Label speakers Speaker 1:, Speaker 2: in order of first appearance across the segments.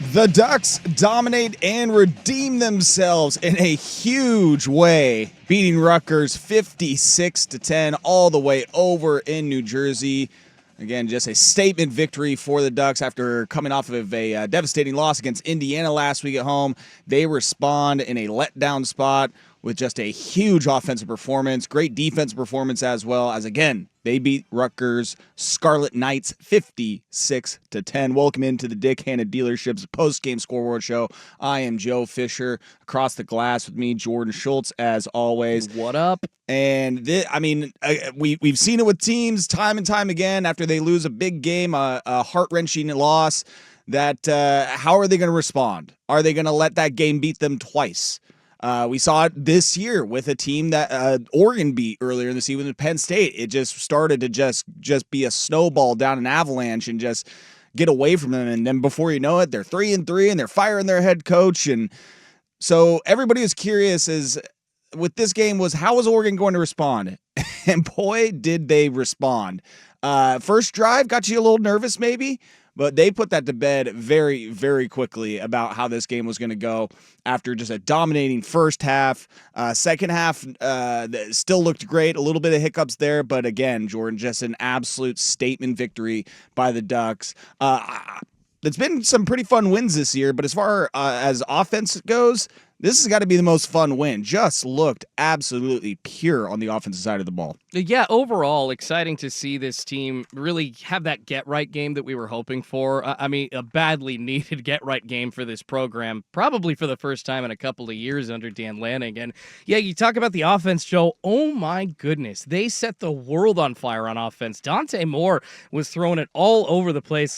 Speaker 1: The Ducks dominate and redeem themselves in a huge way, beating Rutgers 56-10 all the way over in New Jersey. Again, just a statement victory for the Ducks after coming off of a devastating loss against Indiana last week at home. They respond in a letdown spot with just a huge offensive performance, great defensive performance as well as, again, they beat Rutgers Scarlet Knights 56-10. Welcome into the Dick Hanna Dealerships Postgame Scoreboard Show. I am Joe Fisher. Across the glass with me, Jordan Schultz, as always.
Speaker 2: What up?
Speaker 1: And we've seen it with teams time and time again after they lose a big game, a heart-wrenching loss, that how are they going to respond? Are they going to let that game beat them twice? We saw it this year with a team that Oregon beat earlier in the season with Penn State. It just started to just be a snowball down an avalanche and just get away from them. And then before you know it, they're 3-3 and they're firing their head coach. And so everybody is curious with this game was how was Oregon going to respond? And boy, did they respond. First drive got you a little nervous maybe, but they put that to bed very, very quickly about how this game was going to go after just a dominating first half. Second half still looked great. A little bit of hiccups there, but again, Jordan, just an absolute statement victory by the Ducks. It's been some pretty fun wins this year, but as far as offense goes, this has got to be the most fun win. Just looked absolutely pure on the offensive side of the ball.
Speaker 2: Yeah, overall, exciting to see this team really have that get-right game that we were hoping for. A badly needed get-right game for this program, probably for the first time in a couple of years under Dan Lanning. And yeah, you talk about the offense, Joe. Oh my goodness, they set the world on fire on offense. Dante Moore was throwing it all over the place.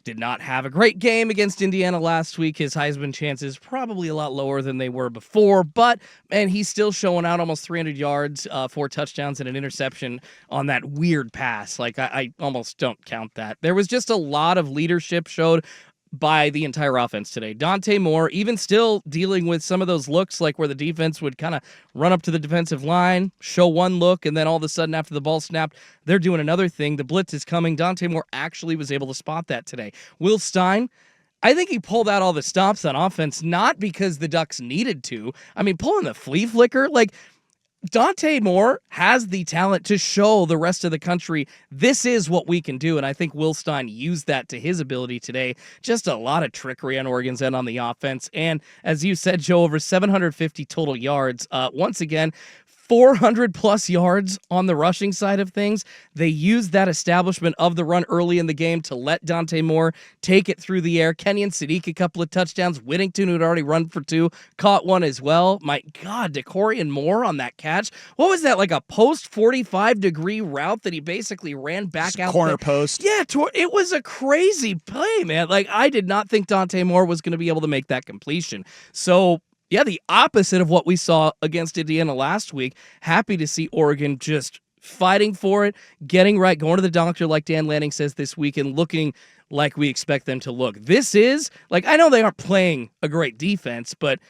Speaker 2: Did not have a great game against Indiana last week. His Heisman chances probably a lot lower than they were before, but man, he's still showing out almost 300 yards, 4 touchdowns, and an interception on that weird pass. I almost don't count that. There was just a lot of leadership showed by the entire offense today. Dante Moore, even still dealing with some of those looks where the defense would kind of run up to the defensive line, show one look, and then all of a sudden after the ball snapped, they're doing another thing. The blitz is coming. Dante Moore actually was able to spot that today. Will Stein, I think he pulled out all the stops on offense, not because the Ducks needed to. Pulling the flea flicker, Dante Moore has the talent to show the rest of the country this is what we can do, and I think Will Stein used that to his ability today. Just a lot of trickery on Oregon's end on the offense, and as you said, Joe, over 750 total yards. Once again, 400-plus yards on the rushing side of things. They used that establishment of the run early in the game to let Dante Moore take it through the air. Kenyon Sadiq, a couple of touchdowns. Whittington, who'd already run for 2, caught one as well. My God, DeCorian Moore on that catch. What was that, a post 45-degree route that he basically ran back out?
Speaker 1: Corner post.
Speaker 2: Yeah, it was a crazy play, man. I did not think Dante Moore was going to be able to make that completion. So, yeah, the opposite of what we saw against Indiana last week. Happy to see Oregon just fighting for it, getting right, going to the doctor like Dan Lanning says this week, and looking like we expect them to look. This is, I know they aren't playing a great defense, but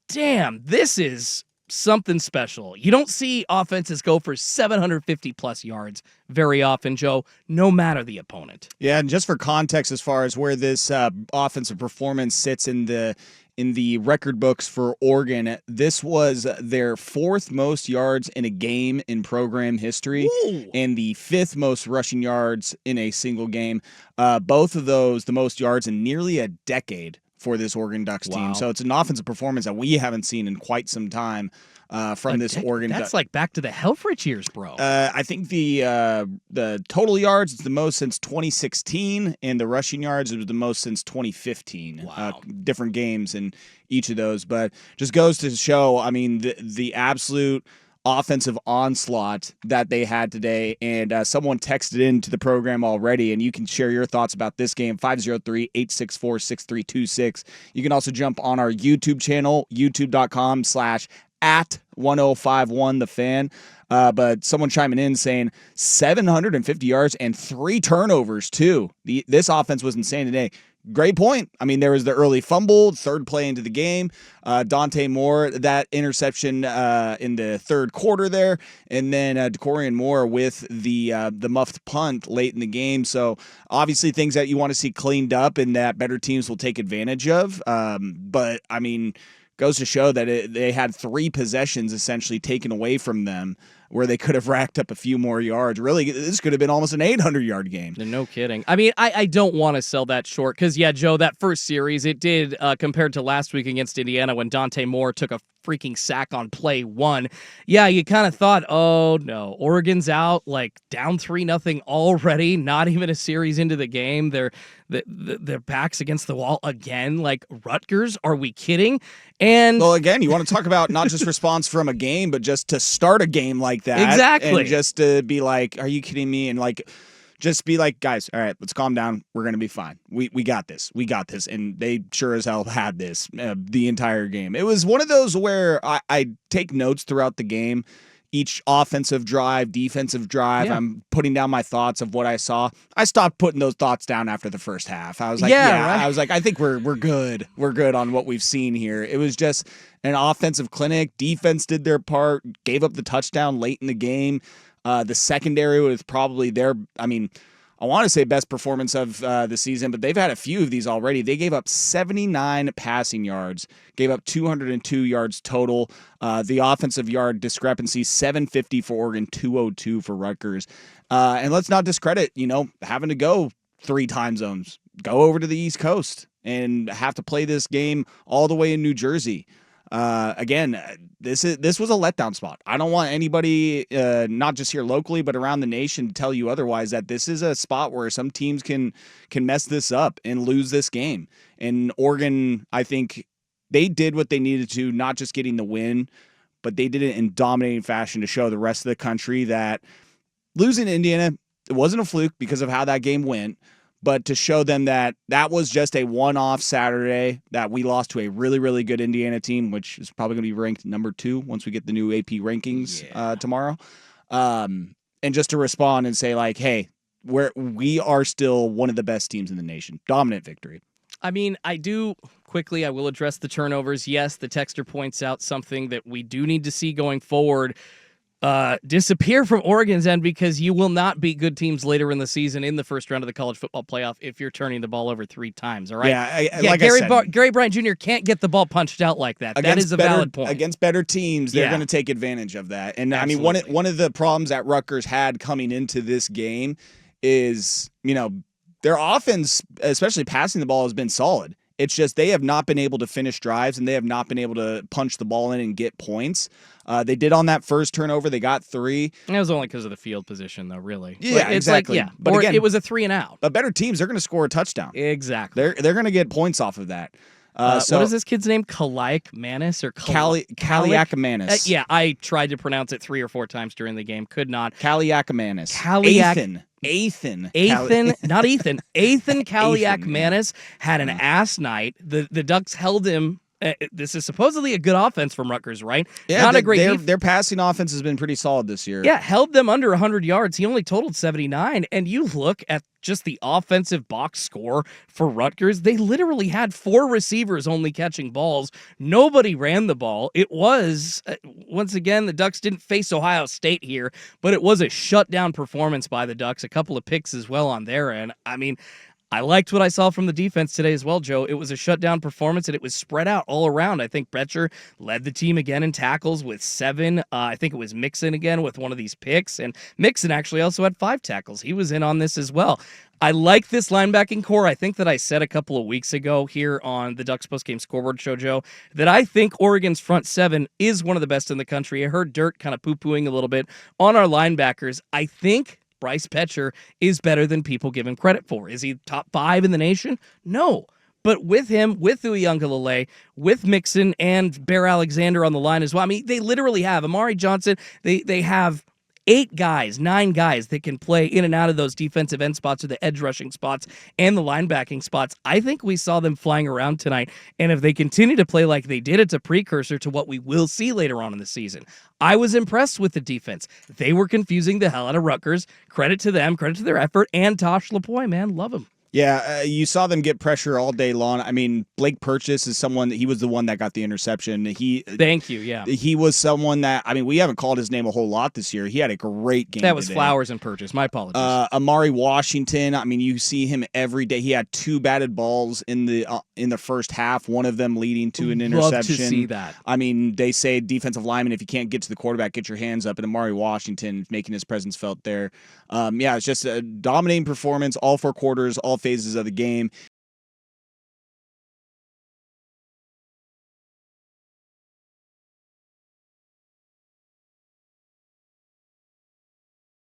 Speaker 2: damn, this is something special. You don't see offenses go for 750-plus yards very often, Joe, no matter the opponent.
Speaker 1: Yeah, and just for context as far as where this offensive performance sits in the record books for Oregon, this was their 4th most yards in a game in program history.
Speaker 2: Ooh.
Speaker 1: And the 5th most rushing yards in a single game. Both of those, the most yards in nearly a decade for this Oregon Ducks team.
Speaker 2: Wow.
Speaker 1: So it's an offensive performance that we haven't seen in quite some time from this Oregon.
Speaker 2: That's back to the Helfrich years, bro.
Speaker 1: I think the total yards is the most since 2016, and the rushing yards is the most since 2015.
Speaker 2: Wow.
Speaker 1: Different games in each of those, but just goes to show, the absolute offensive onslaught that they had today. And someone texted into the program already, and you can share your thoughts about this game, 503-864-6326. You can also jump on our YouTube channel, youtube.com/@1051 The Fan. But someone chiming in saying 750 yards and 3 turnovers too. This offense was insane today. great point. I mean, there was the early fumble, third play into the game. Dante Moore, that interception in the third quarter there, and then DeCorian Moore with the muffed punt late in the game. So obviously things that you want to see cleaned up and that better teams will take advantage of. But I mean, goes to show that they had 3 possessions essentially taken away from them, where they could have racked up a few more yards. Really, this could have been almost an 800-yard game.
Speaker 2: No kidding. I mean, I don't want to sell that short because, yeah, Joe, that first series, it did, compared to last week against Indiana when Dante Moore took a freaking sack on play 1. Yeah, you kind of thought, oh, no, Oregon's out, like, down 3-0 already, not even a series into the game. Their backs against the wall again. Like, Rutgers, are we kidding? And
Speaker 1: well, again, you want to talk about not just response from a game, but just to start a game like that.
Speaker 2: Exactly.
Speaker 1: And just to be like, are you kidding me? And like, just be like, guys, all right, let's calm down. We're going to be fine. We got this. We got this. And they sure as hell had this the entire game. It was one of those where I take notes throughout the game. Each offensive drive, defensive drive, yeah. I'm putting down my thoughts of what I saw. I stopped putting those thoughts down after the first half. I was like, right. I was like, I think we're good. We're good on what we've seen here. It was just an offensive clinic. Defense did their part, gave up the touchdown late in the game. The secondary was probably I want to say best performance of the season, but they've had a few of these already. They gave up 79 passing yards, gave up 202 yards total. The offensive yard discrepancy, 750 for Oregon, 202 for Rutgers. And let's not discredit, having to go 3 time zones, go over to the East Coast and have to play this game all the way in New Jersey. Again, this was a letdown spot. I don't want anybody, not just here locally, but around the nation, to tell you otherwise, that this is a spot where some teams can mess this up and lose this game. And Oregon, I think they did what they needed to, not just getting the win, but they did it in dominating fashion to show the rest of the country that losing to Indiana, it wasn't a fluke because of how that game went. But to show them that was just a one-off Saturday, that we lost to a really, really good Indiana team, which is probably going to be ranked number 2 once we get the new AP rankings tomorrow. And just to respond and say, like, hey, we are still one of the best teams in the nation. Dominant victory.
Speaker 2: I mean, I will address the turnovers. Yes, the texter points out something that we do need to see going forward. Disappear from Oregon's end, because you will not beat good teams later in the season in the first round of the college football playoff if you're turning the ball over 3 times. All right.
Speaker 1: Like
Speaker 2: Gary Bryant Jr. can't get the ball punched out like that. That is a valid point.
Speaker 1: Against better teams, they're going to take advantage of that. And absolutely. I mean, one of the problems that Rutgers had coming into this game is, their offense, especially passing the ball, has been solid. It's just they have not been able to finish drives, and they have not been able to punch the ball in and get points. They did on that first turnover. They got 3.
Speaker 2: It was only because of the field position, though, really.
Speaker 1: Yeah, exactly.
Speaker 2: But again, it was a 3 and out.
Speaker 1: But better teams, they're going to score a touchdown.
Speaker 2: Exactly.
Speaker 1: They're going to get points off of that.
Speaker 2: What is this kid's name? Kaliak Manis or
Speaker 1: Kaliak Manis?
Speaker 2: Yeah, I tried to pronounce it 3 or 4 times during the game. Could not.
Speaker 1: Kaliak Manis. Athan.
Speaker 2: Not Ethan. Athan Kaliak Manis had an ass night. The Ducks held him. This is supposedly a good offense from Rutgers, right?
Speaker 1: Yeah,
Speaker 2: not a great.
Speaker 1: Their passing offense has been pretty solid this year.
Speaker 2: Yeah, held them under 100 yards. He only totaled 79. And you look at just the offensive box score for Rutgers. They literally had 4 receivers only catching balls. Nobody ran the ball. It was, once again, the Ducks didn't face Ohio State here, but it was a shutdown performance by the Ducks. A couple of picks as well on their end. I mean, I liked what I saw from the defense today as well, Joe. It was a shutdown performance, and it was spread out all around. I think Betcher led the team again in tackles with 7. I think it was Mixon again with one of these picks, and Mixon actually also had 5 tackles. He was in on this as well. I like this linebacking core. I think that I said a couple of weeks ago here on the Ducks Postgame Scoreboard show, Joe, that I think Oregon's front 7 is one of the best in the country. I heard Dirt kind of poo-pooing a little bit on our linebackers. I think Bryce Betcher is better than people give him credit for. Is he top 5 in the nation? No. But with him, with Uiagalelei, with Mixon and Bear Alexander on the line as well, I mean, they literally have Amari Johnson. They have 9 guys that can play in and out of those defensive end spots or the edge rushing spots and the linebacking spots. I think we saw them flying around tonight, and if they continue to play like they did, it's a precursor to what we will see later on in the season. I was impressed with the defense. They were confusing the hell out of Rutgers. Credit to them, credit to their effort, and Tosh Lapoy, man, love him.
Speaker 1: Yeah, you saw them get pressure all day long. I mean, Blake Purchase is someone that he was the one that got the interception.
Speaker 2: Thank you. Yeah.
Speaker 1: He was someone that, I mean, we haven't called his name a whole lot this year. He had a great game.
Speaker 2: That was
Speaker 1: today.
Speaker 2: Flowers and Purchase. My apologies.
Speaker 1: Amari Washington. I mean, you see him every day. He had 2 batted balls in the first half. One of them leading to an interception.
Speaker 2: Love to see that.
Speaker 1: I mean, they say defensive lineman, if you can't get to the quarterback, get your hands up. And Amari Washington making his presence felt there. Yeah, it's just a dominating performance all 4 quarters, all phases of the game.